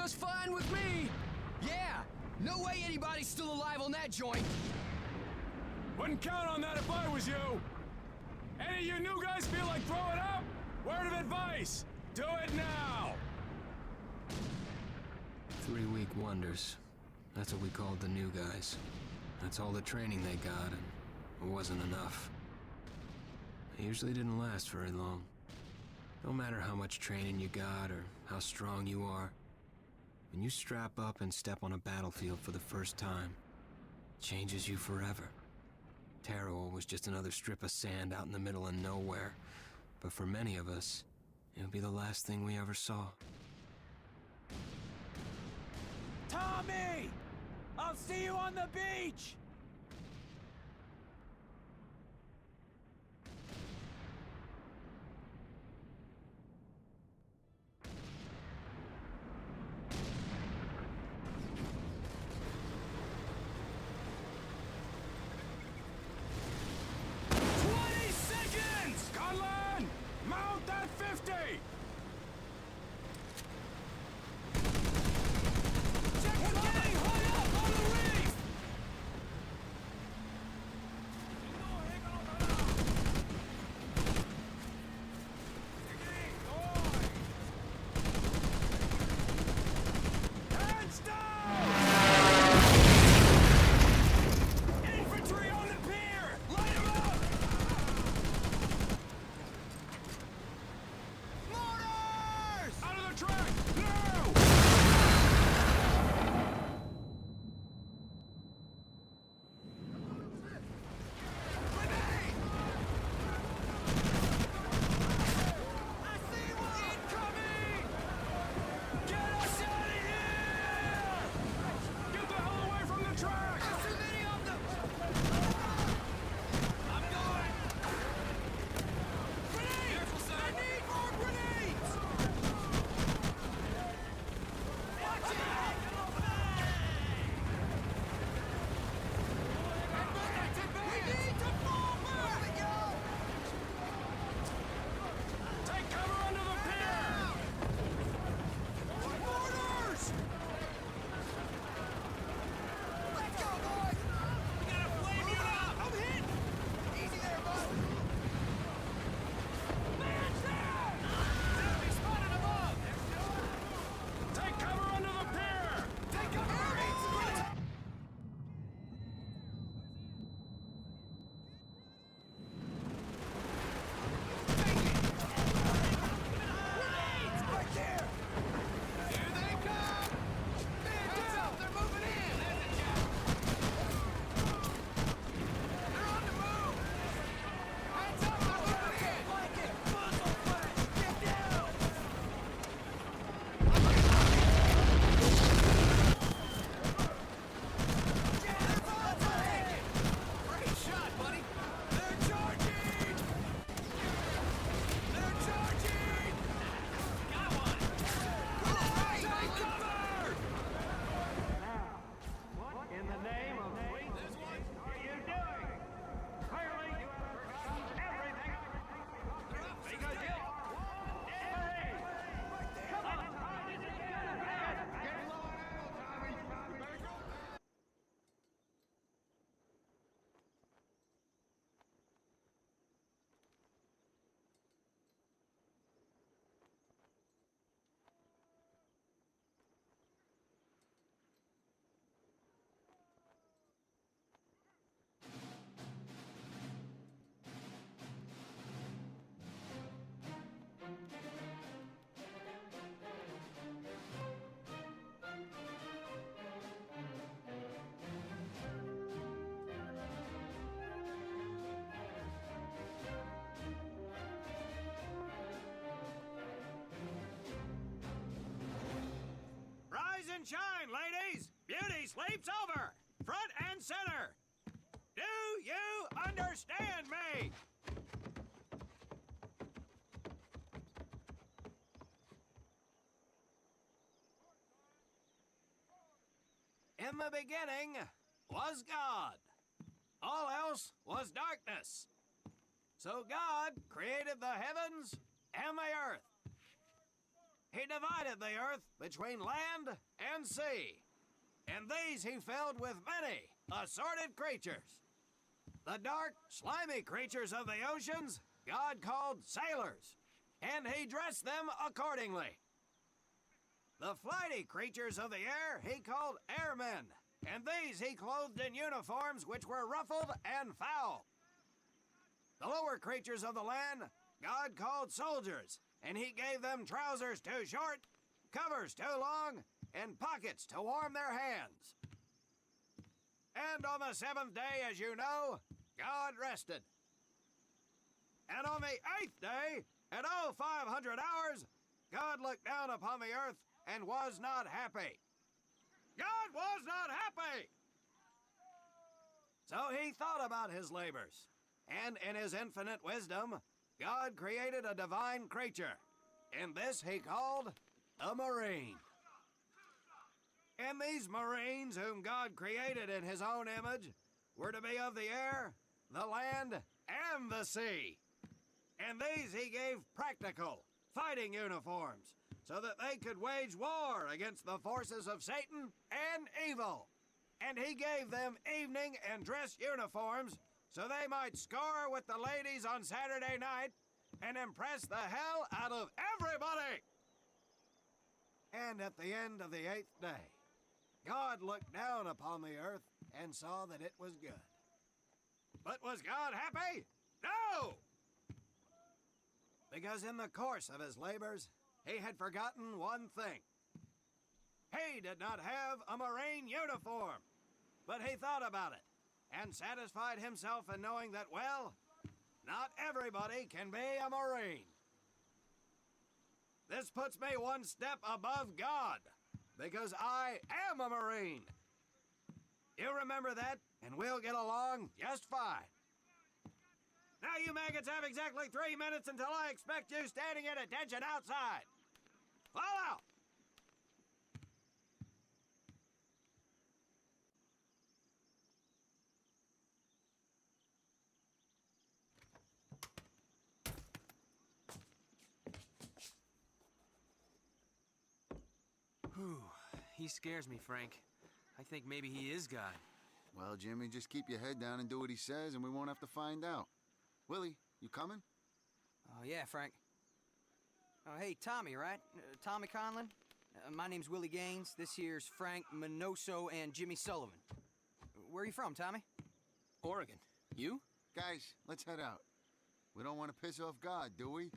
just fine with me. Yeah, no way anybody's still alive on that joint. Wouldn't count on that if I was you. Any of you new guys feel like throwing up? Word of advice, do it now. 3-week wonders. That's what we called the new guys. That's all the training they got, and it wasn't enough. It usually didn't last very long. No matter how much training you got or how strong you are, when you strap up and step on a battlefield for the first time, it changes you forever. Taro was just another strip of sand out in the middle of nowhere, but for many of us, it would be the last thing we ever saw. Tommy! I'll see you on the beach! Conlan! Mount that 50! We're getting high up on the reef! Hands down! Infantry on the pier! Light 'em up! Mortars! Out of the track! Now! I see one incoming! Get us out of here! Get the hell away from the track! There's too many of them! I'm going! Grenades! Careful, sir! I need more grenades! Watch it! We need to fall back! Take cover under the pier! Mortars! Let's go, boys! We gotta flame you up! I'm hit! Easy there, bud! Man down! Enemy spotted above! Take cover under the pier! Take cover! Grenades! Right there! Here they come! Hands up! They're moving in! They're on the move! Hands up! They're moving in! Blanket! Muzzle flash! Get down! Great shot, buddy! They're charging! They're charging! Got one! Take cover! What in the name of Sweet are you doing? Clearly, you have forgotten everything. Because you Hey! Come on! Get low on ammo, Tommy! Rise and shine, ladies! Beauty sleeps over! Front and center! Do you understand me? In the beginning was God. All else was darkness. So God created the heavens and the earth. He divided the earth between land and sea, and these he filled with many assorted creatures. The dark, slimy creatures of the oceans God called sailors, and he dressed them accordingly. The flighty creatures of the air he called airmen, and these he clothed in uniforms which were ruffled and foul. The lower creatures of the land God called soldiers, and he gave them trousers too short, covers too long, and pockets to warm their hands. And on the seventh day, as you know, God rested. And on the eighth day, at 0500 hours, God looked down upon the earth and was not happy. God was not happy! So he thought about his labors, and in his infinite wisdom, God created a divine creature, and this he called a marine. And these marines whom God created in his own image were to be of the air, the land, and the sea. And these he gave practical, fighting uniforms, so that they could wage war against the forces of Satan and evil. And he gave them evening and dress uniforms, so they might score with the ladies on Saturday night and impress the hell out of everybody. And at the end of the eighth day, God looked down upon the earth and saw that it was good. But was God happy? No! Because in the course of his labors, he had forgotten one thing. He did not have a marine uniform, but he thought about it and satisfied himself in knowing that, well, not everybody can be a marine. This puts me one step above God, because I am a marine. You remember that, and we'll get along just fine. Now you maggots have exactly 3 minutes until I expect you standing at attention outside. Fall out! Whew. He scares me, Frank. I think maybe he is God. Well, Jimmy, just keep your head down and do what he says, and we won't have to find out. Willie, you coming? Oh, yeah, Frank. Oh, hey, Tommy, right? Tommy Conlon? My name's Willie Gaines. This here's Frank Minoso and Jimmy Sullivan. Where are you from, Tommy? Oregon. You? Guys, let's head out. We don't want to piss off God, do we?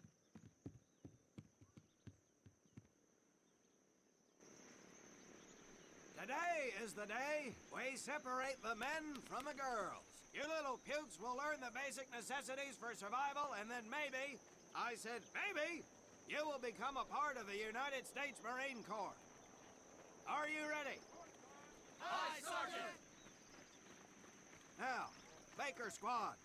Today is the day we separate the men from the girls. You little pukes will learn the basic necessities for survival, and then maybe, I said maybe, you will become a part of the United States Marine Corps. Are you ready? Aye, Sergeant! Now, Baker Squad,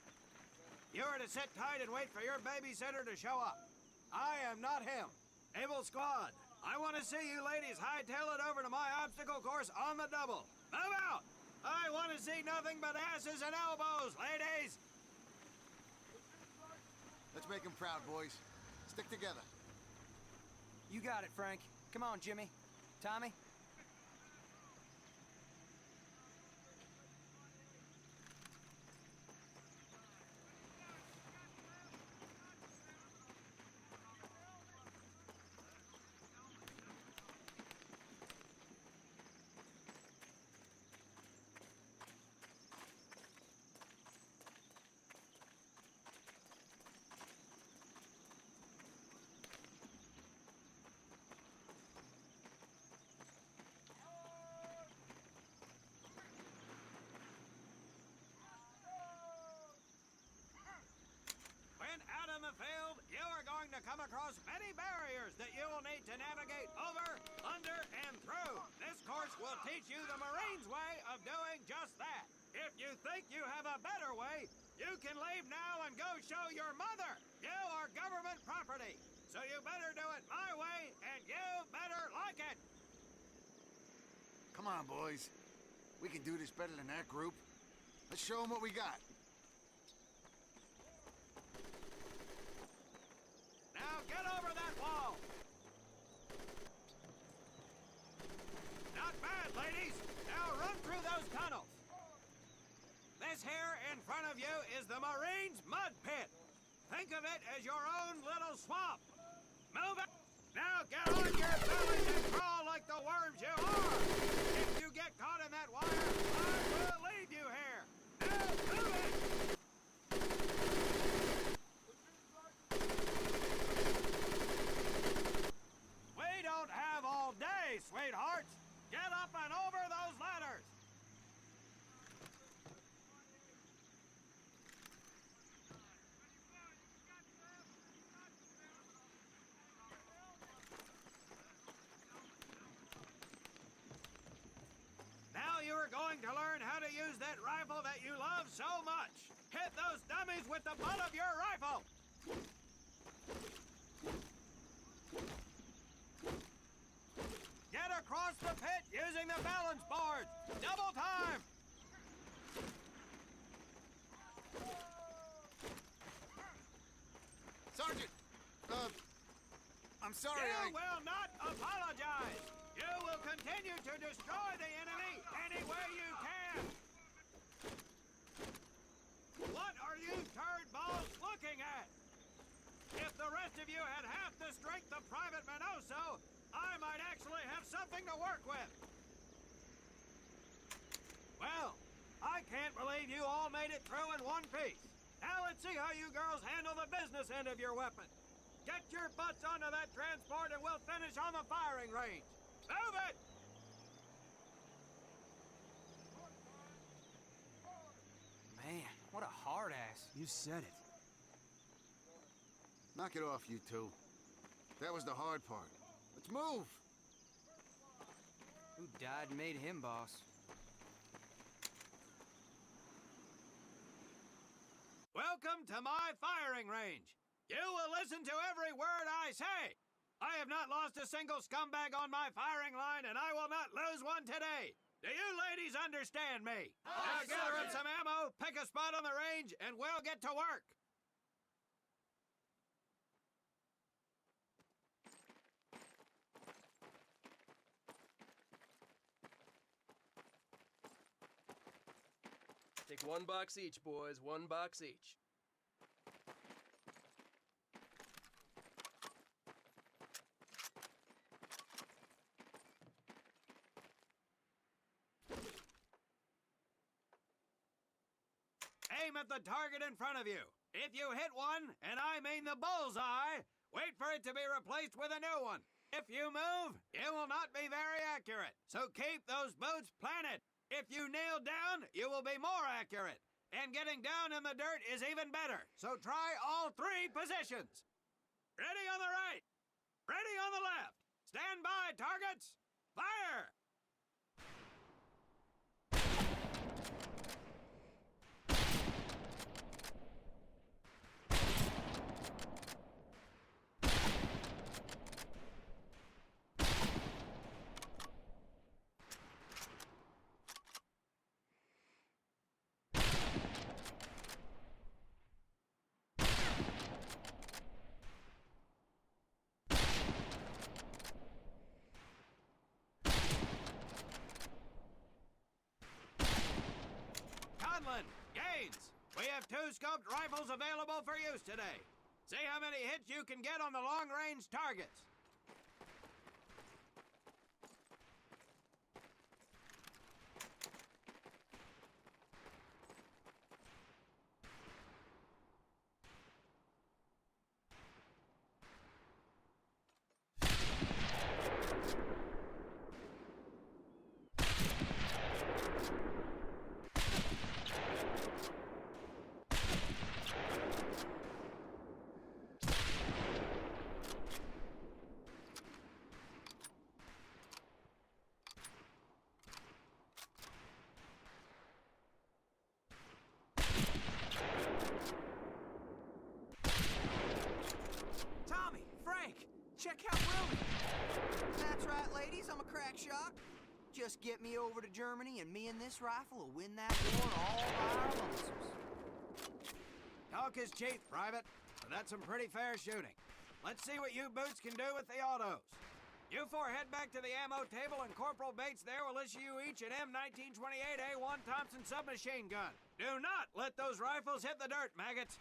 you are to sit tight and wait for your babysitter to show up. I am not him. Naval Squad, I want to see you ladies hightail it over to my obstacle course on the double. Move out! I want to see nothing but asses and elbows, ladies! Let's make him proud, boys. Stick together. You got it, Frank. Come on, Jimmy. Tommy? When out in the field, you are going to come across many barriers that you will need to navigate over, under, and through. This course will teach you the Marines' way of doing just that. If you think you have a better way, you can leave now and go show your mother. You are government property, so you better do it my way, and you better like it. Come on, boys. We can do this better than that group. Let's show them what we got. Now get over that wall. you is the Marines' mud pit. Think of it as your own little swamp. Move it! Now get on your bellies and crawl like the worms you are! If you get caught in that wire, I will leave you here! Now move it! We don't have all day, sweethearts! Get up and over those ladders! Now you are going to learn how to use that rifle that you love so much. Hit those dummies with the butt of your rifle. Get across the pit using the balance boards. Double time. Sergeant! I'm sorry, You will not apologize. You will continue to destroy the enemy any way you can. What are you turd balls looking at? If the rest of you had half the strength of Private Minoso, I might actually have something to work with. Well, I can't believe you all made it through in one piece. Now let's see how you girls handle the business end of your weapon. Get your butts onto that transport and we'll finish on the firing range. Move it! Man, what a hard ass. You said it. Knock it off, you two. That was the hard part. Let's move! Who died and made him boss? Welcome to my firing range. You will listen to every word I say. I have not lost a single scumbag on my firing line, and I will not lose one today. Do you ladies understand me? Now gather up some ammo, pick a spot on the range, and we'll get to work. Take 1 box each, boys. 1 box each. Aim at the target in front of you. If you hit one, and I mean the bullseye, wait for it to be replaced with a new one. If you move, it will not be very accurate, so keep those boots planted. If you nail down, you will be more accurate. And getting down in the dirt is even better, so try all 3 positions. Ready on the right. Ready on the left. Stand by, targets. Fire! Conlon, Gaines, we have 2 scoped rifles available for use today. See how many hits you can get on the long-range targets. Tommy, Frank, check out Willie. That's right, ladies, I'm a crack shot. Just get me over to Germany and me and this rifle will win that war all by our lonesome. Talk is cheap, Private, but that's some pretty fair shooting. Let's see what you boots can do with the autos. You four head back to the ammo table, and Corporal Bates there will issue you each an M1928A1 Thompson submachine gun. Do not let those rifles hit the dirt, maggots.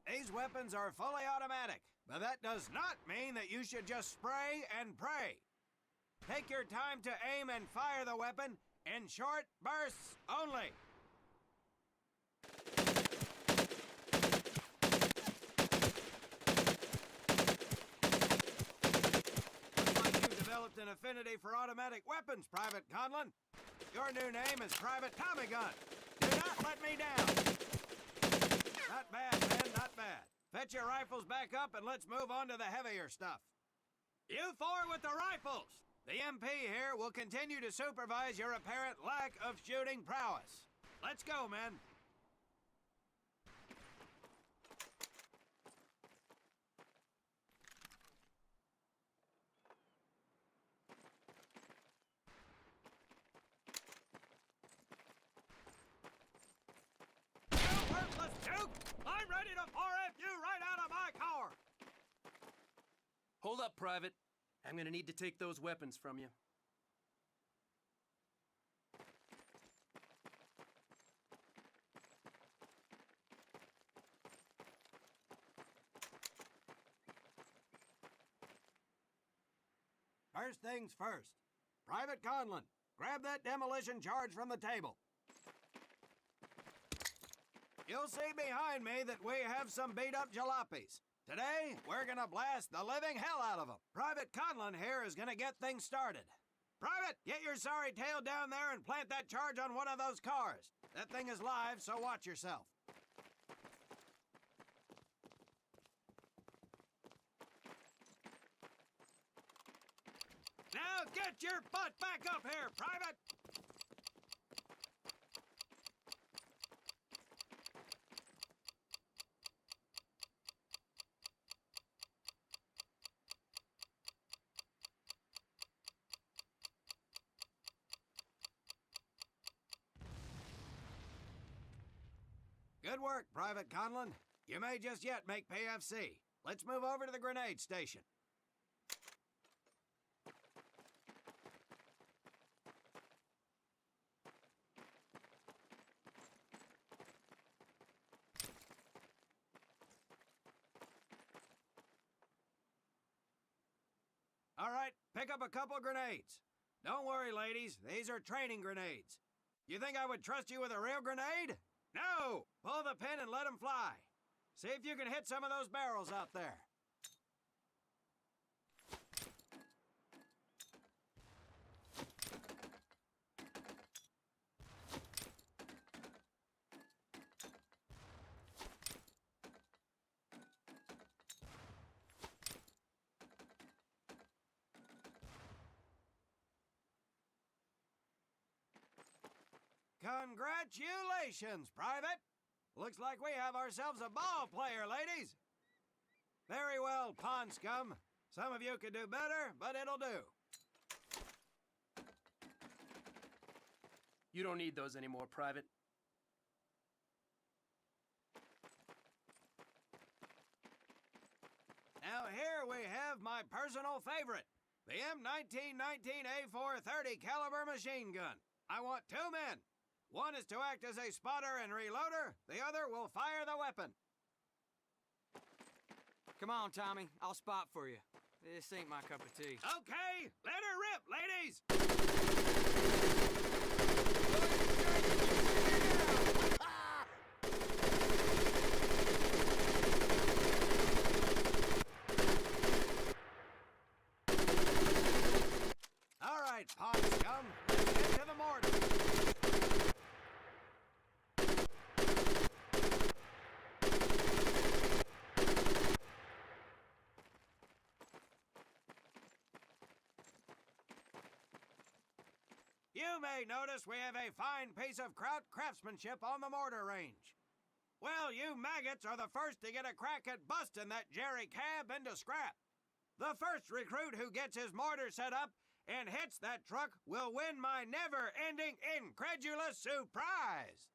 These weapons are fully automatic, but that does not mean that you should just spray and pray. Take your time to aim and fire the weapon in short bursts only. Looks like you've developed an affinity for automatic weapons, Private Conlon. Your new name is Private Tommy Gun. Do not let me down. Not bad, man, not bad. Fetch your rifles back up and let's move on to the heavier stuff. You four with the rifles! The MP here will continue to supervise your apparent lack of shooting prowess. Let's go, men. You worthless juke! I'm ready to RF you right out of my car! Hold up, Private. I'm gonna need to take those weapons from you. First things first. Private Conlon, grab that demolition charge from the table. You'll see behind me that we have some beat-up jalopies. Today, we're gonna blast the living hell out of them. Private Conlon here is gonna get things started. Private, get your sorry tail down there and plant that charge on one of those cars. That thing is live, so watch yourself. Now get your butt back up here, Private! Good work, Private Conlon. You may just yet make PFC. Let's move over to the grenade station. All right, pick up a couple grenades. Don't worry, ladies. These are training grenades. You think I would trust you with a real grenade? No! Pull the pin and let them fly. See if you can hit some of those barrels out there. Congratulations, Private! Looks like we have ourselves a ball player, ladies! Very well, pond scum. Some of you could do better, but it'll do. You don't need those anymore, Private. Now here we have my personal favorite, the M1919A430 caliber machine gun. I want two men. One is to act as a spotter and reloader. The other will fire the weapon. Come on, Tommy. I'll spot for you. This ain't my cup of tea. Okay, let her rip, ladies! All right, pond scum, let's get to the mortar. You may notice we have a fine piece of kraut craftsmanship on the mortar range. Well, you maggots are the first to get a crack at busting that Jerry cab into scrap. The first recruit who gets his mortar set up and hits that truck will win my never-ending incredulous surprise.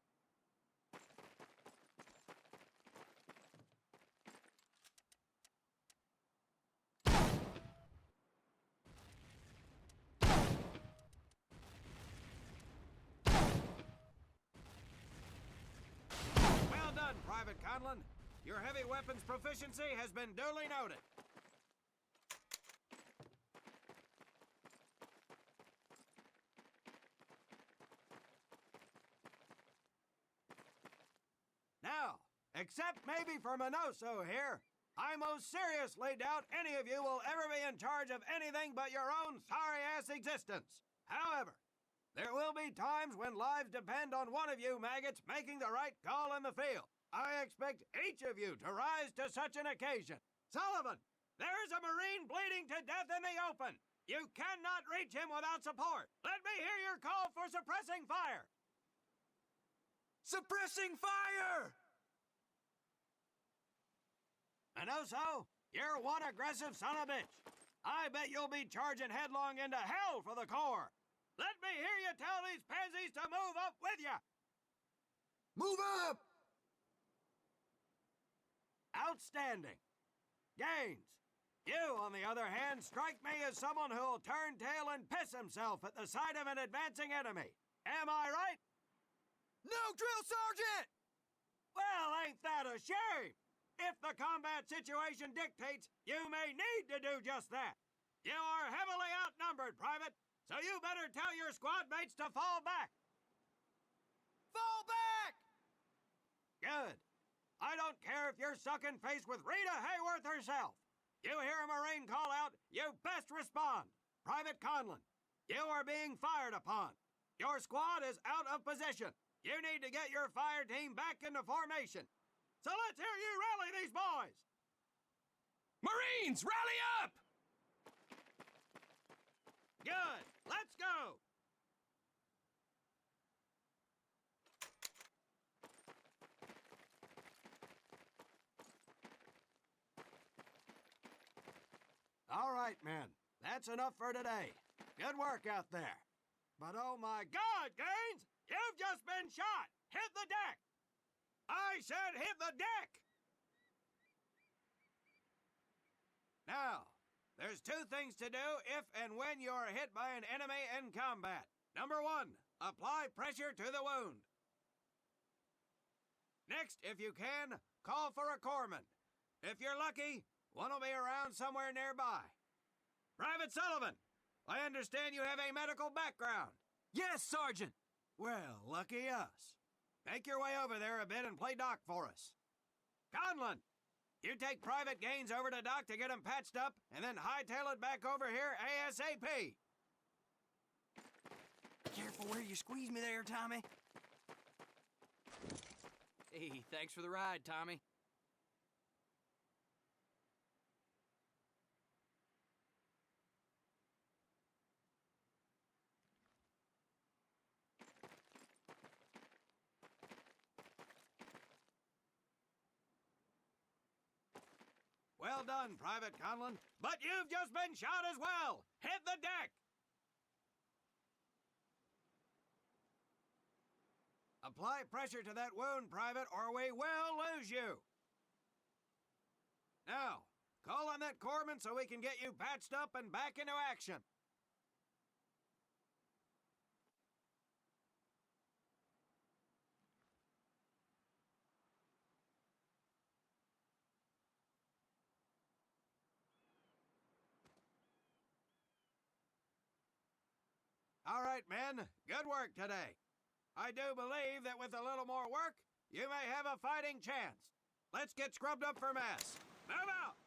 Well done, Private Conlon. Your heavy weapons proficiency has been duly noted. Now, except maybe for Minoso here, I most seriously doubt any of you will ever be in charge of anything but your own sorry-ass existence. However, there will be times when lives depend on one of you maggots making the right call in the field. I expect each of you to rise to such an occasion. Sullivan, there's a Marine bleeding to death in the open. You cannot reach him without support. Let me hear your call for suppressing fire. Suppressing fire! Minoso, you're one aggressive son of a bitch. I bet you'll be charging headlong into hell for the Corps. Let me hear you tell these pansies to move up with you. Move up! Outstanding. Gaines, you, on the other hand, strike me as someone who'll turn tail and piss himself at the sight of an advancing enemy. Am I right? No, Drill Sergeant! Well, ain't that a shame? If the combat situation dictates, you may need to do just that. You are heavily outnumbered, Private, so you better tell your squad mates to fall back. Fall back! Good. I don't care if you're stuck in face with Rita Hayworth herself. You hear a Marine call out, you best respond. Private Conlon, you are being fired upon. Your squad is out of position. You need to get your fire team back into formation. So let's hear you rally these boys. Marines, rally up! Good. Let's go. All right, men. That's enough for today. Good work out there. But oh my God, Gaines! You've just been shot! Hit the deck! I said hit the deck! Now, there's two things to do if and when you're hit by an enemy in combat. Number one, apply pressure to the wound. Next, if you can, call for a corpsman. If you're lucky, one will be around somewhere nearby. Private Sullivan, I understand you have a medical background. Yes, Sergeant! Well, lucky us. Make your way over there a bit and play Doc for us. Conlon, you take Private Gaines over to Doc to get him patched up, and then hightail it back over here ASAP. Careful where you squeeze me there, Tommy. Hey, thanks for the ride, Tommy. Well done, Private Conlon, but you've just been shot as well. Hit the deck. Apply pressure to that wound, Private, or we will lose you. Now, call on that corpsman so we can get you patched up and back into action. All right, men. Good work today. I do believe that with a little more work, you may have a fighting chance. Let's get scrubbed up for mess. Move out!